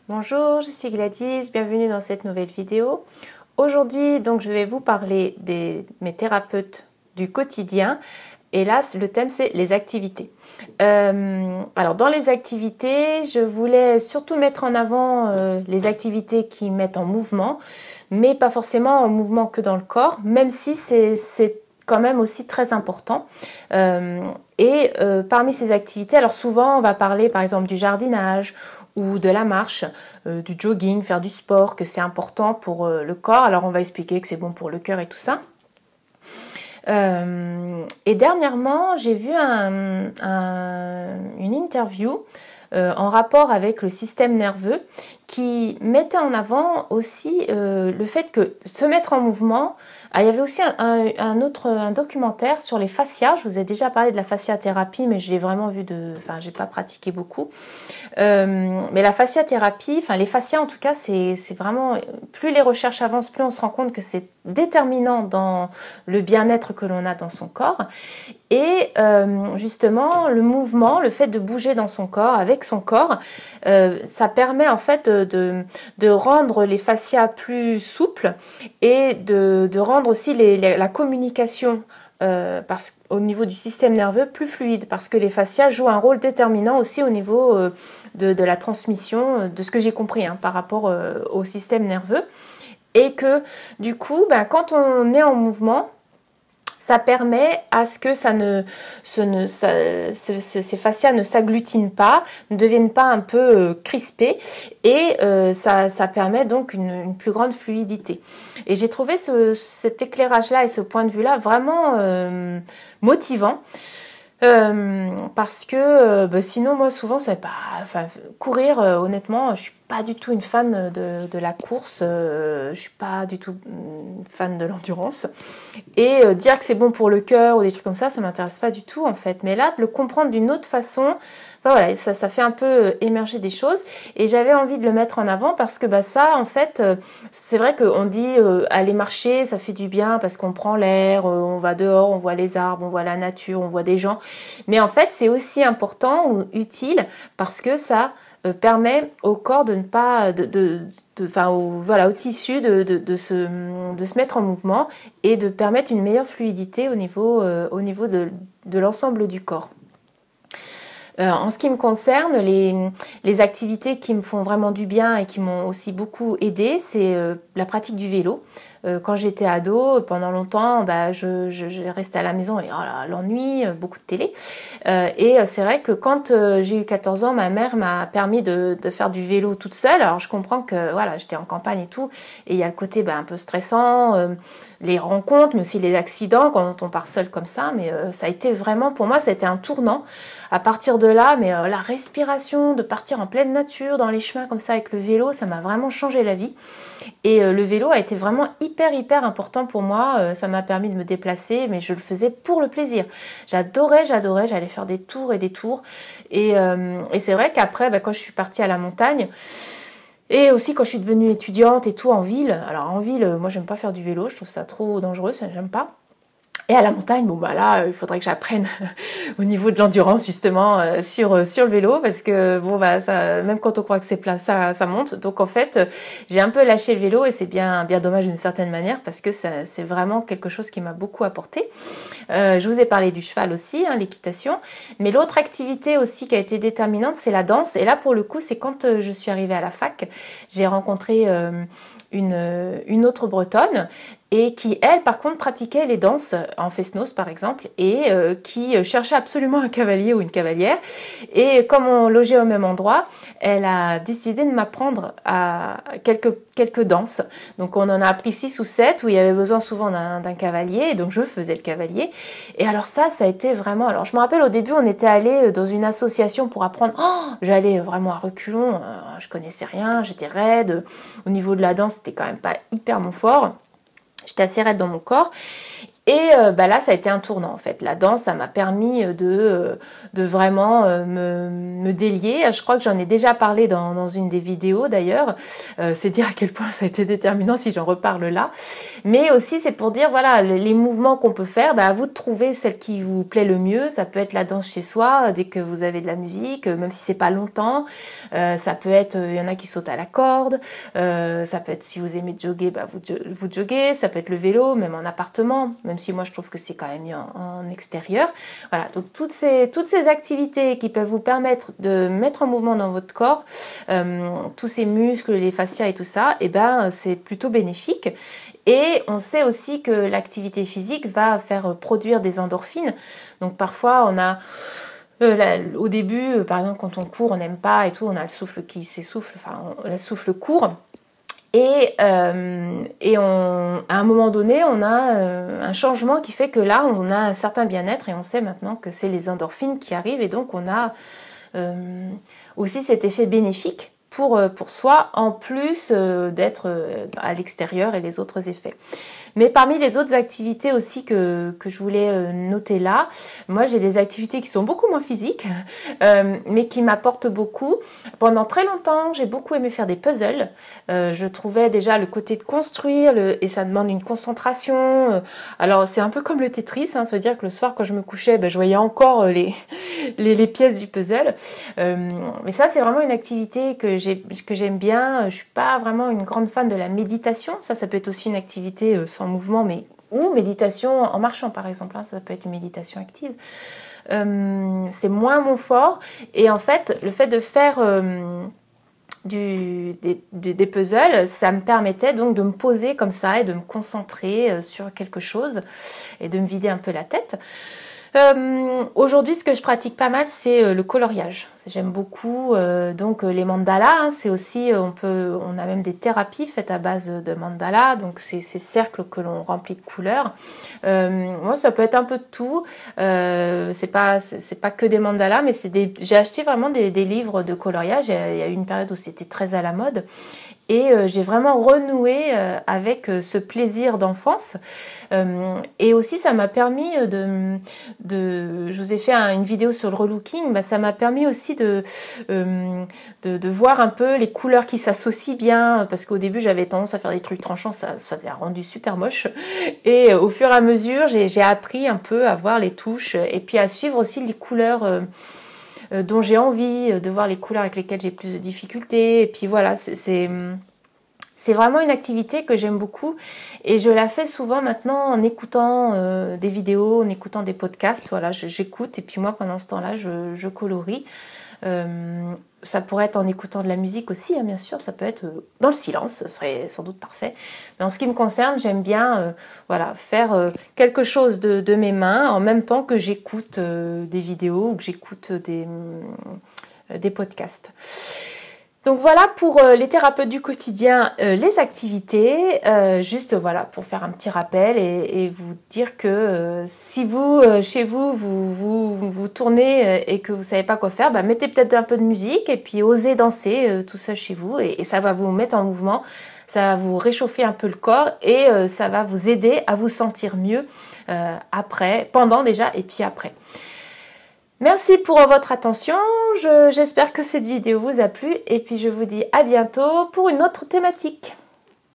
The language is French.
Bonjour, je suis Gladys, bienvenue dans cette nouvelle vidéo. Aujourd'hui, donc, je vais vous parler de mes thérapeutes du quotidien. Et là, le thème, c'est les activités. Alors, dans les activités, je voulais surtout mettre en avant les activités qui mettent en mouvement, mais pas forcément en mouvement que dans le corps, même si c'est quand même aussi très important. Parmi ces activités, alors souvent, on va parler par exemple du jardinage, ou de la marche, du jogging, faire du sport, que c'est important pour le corps. Alors on va expliquer que c'est bon pour le cœur et tout ça. Et dernièrement, j'ai vu une interview en rapport avec le système nerveux qui mettait en avant aussi le fait que se mettre en mouvement. Ah, il y avait aussi un documentaire sur les fascias. Je vous ai déjà parlé de la fasciathérapie, mais je l'ai vraiment vu j'ai pas pratiqué beaucoup. Mais la fasciathérapie, les fascias en tout cas, c'est vraiment, plus les recherches avancent, plus on se rend compte que c'est déterminant dans le bien-être que l'on a dans son corps. Et justement, le mouvement, le fait de bouger dans son corps, avec son corps, ça permet en fait de rendre les fascias plus souples et de rendre aussi la communication au niveau du système nerveux plus fluide, parce que les fascias jouent un rôle déterminant aussi au niveau de la transmission, de ce que j'ai compris par rapport au système nerveux. Et que du coup, quand on est en mouvement, ça permet à ce que ces fascias ne s'agglutinent pas, ne deviennent pas un peu crispés, et ça permet donc une plus grande fluidité. Et j'ai trouvé cet éclairage-là et ce point de vue-là vraiment motivant. Parce que sinon moi souvent c'est pas, courir honnêtement je suis pas du tout une fan de la course, je suis pas du tout fan de l'endurance, et dire que c'est bon pour le cœur ou des trucs comme ça m'intéresse pas du tout en fait, mais là de le comprendre d'une autre façon, voilà, ça fait un peu émerger des choses, et j'avais envie de le mettre en avant parce que ça en fait c'est vrai qu'on dit aller marcher ça fait du bien parce qu'on prend l'air, on va dehors, on voit les arbres, on voit la nature, on voit des gens, mais en fait c'est aussi important ou utile parce que ça permet au corps de ne pas, au tissu de se mettre en mouvement et de permettre une meilleure fluidité au niveau de l'ensemble du corps. En ce qui me concerne, les activités qui me font vraiment du bien et qui m'ont aussi beaucoup aidée, c'est la pratique du vélo. Quand j'étais ado, pendant longtemps, je restais à la maison et l'ennui, beaucoup de télé. Et c'est vrai que quand j'ai eu 14 ans, ma mère m'a permis de faire du vélo toute seule. Alors je comprends que voilà, j'étais en campagne et tout, et il y a le côté un peu stressant, les rencontres, mais aussi les accidents quand on part seul comme ça. Mais ça a été vraiment, pour moi, ça a été un tournant. À partir de là, la respiration, de partir en pleine nature, dans les chemins comme ça avec le vélo, ça m'a vraiment changé la vie. Et le vélo a été vraiment hyper important pour moi. Ça m'a permis de me déplacer, mais je le faisais pour le plaisir. J'adorais, j'allais faire des tours et des tours. Et c'est vrai qu'après, quand je suis partie à la montagne, et aussi quand je suis devenue étudiante et tout en ville, alors en ville, moi j'aime pas faire du vélo, je trouve ça trop dangereux, ça j'aime pas. Et à la montagne, là, il faudrait que j'apprenne au niveau de l'endurance justement sur le vélo, parce que ça, même quand on croit que c'est plat, ça monte. Donc en fait, j'ai un peu lâché le vélo, et c'est bien dommage d'une certaine manière, parce que c'est vraiment quelque chose qui m'a beaucoup apporté. Je vous ai parlé du cheval aussi, l'équitation, mais l'autre activité aussi qui a été déterminante, c'est la danse. Et là pour le coup, c'est quand je suis arrivée à la fac, j'ai rencontré une autre Bretonne, et qui, elle, par contre, pratiquait les danses en fest-noz, par exemple, et qui cherchait absolument un cavalier ou une cavalière. Et comme on logeait au même endroit, elle a décidé de m'apprendre à quelques danses. Donc, on en a appris 6 ou 7, où il y avait besoin souvent d'un cavalier, et donc je faisais le cavalier. Et alors ça a été vraiment... Alors, je me rappelle, au début, on était allé dans une association pour apprendre. J'allais vraiment à reculons, je connaissais rien, j'étais raide. Au niveau de la danse, c'était quand même pas hyper mon fort. J'étais assez raide dans mon corps. Et là, ça a été un tournant en fait. La danse, ça m'a permis de vraiment me délier. Je crois que j'en ai déjà parlé dans une des vidéos d'ailleurs. C'est dire à quel point ça a été déterminant si j'en reparle là. Mais aussi, c'est pour dire, voilà, les mouvements qu'on peut faire, à vous de trouver celle qui vous plaît le mieux. Ça peut être la danse chez soi, dès que vous avez de la musique, même si c'est pas longtemps. Ça peut être, il y en a qui sautent à la corde. Ça peut être, si vous aimez jogger, vous joguez. Ça peut être le vélo, même en appartement, même si moi je trouve que c'est quand même mieux en extérieur. Voilà, donc toutes ces activités qui peuvent vous permettre de mettre en mouvement dans votre corps, tous ces muscles, les fascias et tout ça, c'est plutôt bénéfique. Et on sait aussi que l'activité physique va faire produire des endorphines. Donc parfois on a au début, par exemple quand on court, on n'aime pas et tout, on a le souffle qui s'essouffle, le souffle court. Et à un moment donné, on a un changement qui fait que là, on a un certain bien-être et on sait maintenant que c'est les endorphines qui arrivent et donc on a aussi cet effet bénéfique pour soi en plus d'être à l'extérieur et les autres effets. Mais parmi les autres activités aussi que je voulais noter là, moi j'ai des activités qui sont beaucoup moins physiques, mais qui m'apportent beaucoup. Pendant très longtemps, j'ai beaucoup aimé faire des puzzles. Je trouvais déjà le côté de construire, et ça demande une concentration. Alors c'est un peu comme le Tetris, se dire que le soir quand je me couchais, je voyais encore les pièces du puzzle. Mais ça c'est vraiment une activité que j'aime bien. Je suis pas vraiment une grande fan de la méditation. Ça peut être aussi une activité sans mouvement, ou méditation en marchant par exemple, ça peut être une méditation active. C'est moins mon fort, et en fait le fait de faire des puzzles, ça me permettait donc de me poser comme ça et de me concentrer sur quelque chose et de me vider un peu la tête. Aujourd'hui, ce que je pratique pas mal, c'est le coloriage. J'aime beaucoup donc les mandalas. C'est aussi, on a même des thérapies faites à base de mandalas. Donc ces cercles que l'on remplit de couleurs. Moi, ça peut être un peu de tout. C'est pas que des mandalas, mais j'ai acheté vraiment des livres de coloriage. Il y a eu une période où c'était très à la mode. Et j'ai vraiment renoué avec ce plaisir d'enfance. Et aussi, ça m'a permis je vous ai fait une vidéo sur le relooking, ça m'a permis aussi de voir un peu les couleurs qui s'associent bien, parce qu'au début, j'avais tendance à faire des trucs tranchants, ça faisait un rendu super moche. Et au fur et à mesure, j'ai appris un peu à voir les touches et puis à suivre aussi les couleurs dont j'ai envie, de voir les couleurs avec lesquelles j'ai plus de difficultés. Et puis voilà, c'est vraiment une activité que j'aime beaucoup et je la fais souvent maintenant en écoutant des vidéos, en écoutant des podcasts. Voilà, j'écoute et puis moi pendant ce temps-là, je colorie. Ça pourrait être en écoutant de la musique aussi, bien sûr, ça peut être dans le silence, ce serait sans doute parfait. Mais en ce qui me concerne, j'aime bien faire quelque chose de mes mains en même temps que j'écoute des vidéos ou que j'écoute des podcasts. Donc voilà pour les thérapeutes du quotidien, les activités, juste voilà pour faire un petit rappel et vous dire que si vous, chez vous, vous tournez et que vous savez pas quoi faire, mettez peut-être un peu de musique et puis osez danser tout seul chez vous et ça va vous mettre en mouvement, ça va vous réchauffer un peu le corps et ça va vous aider à vous sentir mieux après, pendant déjà et puis après. Merci pour votre attention, j'espère que cette vidéo vous a plu et puis je vous dis à bientôt pour une autre thématique.